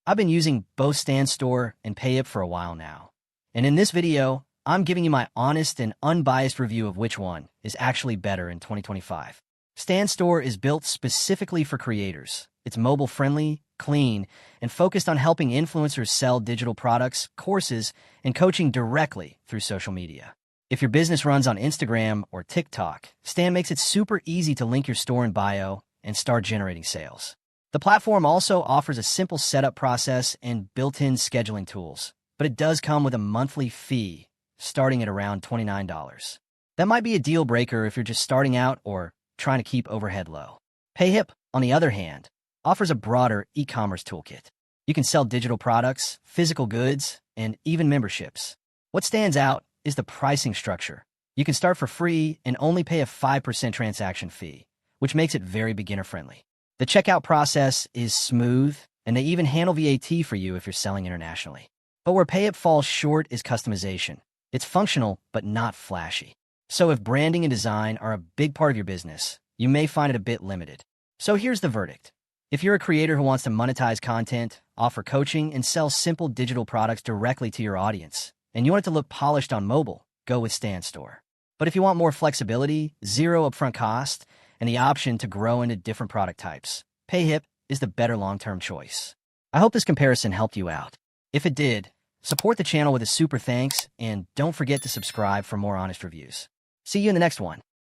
I've been using both StanStore and Payhip for a while now. And in this video, I'm giving you my honest and unbiased review of which one is actually better in 2025. StanStore is built specifically for creators. It's mobile-friendly, clean, and focused on helping influencers sell digital products, courses, and coaching directly through social media. If your business runs on Instagram or TikTok, Stan makes it super easy to link your store in bio and start generating sales. The platform also offers a simple setup process and built-in scheduling tools, but it does come with a monthly fee starting at around $29. That might be a deal breaker if you're just starting out or trying to keep overhead low. Payhip, on the other hand, offers a broader e-commerce toolkit. You can sell digital products, physical goods, and even memberships. What stands out is the pricing structure. You can start for free and only pay a 5% transaction fee, which makes it very beginner-friendly. The checkout process is smooth, and they even handle VAT for you if you're selling internationally. But where Payhip falls short is customization. It's functional, but not flashy. So if branding and design are a big part of your business, you may find it a bit limited. So here's the verdict. If you're a creator who wants to monetize content, offer coaching, and sell simple digital products directly to your audience, and you want it to look polished on mobile, go with StanStore. But if you want more flexibility, zero upfront cost, and the option to grow into different product types, Payhip is the better long-term choice. I hope this comparison helped you out. If it did, support the channel with a super thanks, and don't forget to subscribe for more honest reviews. See you in the next one.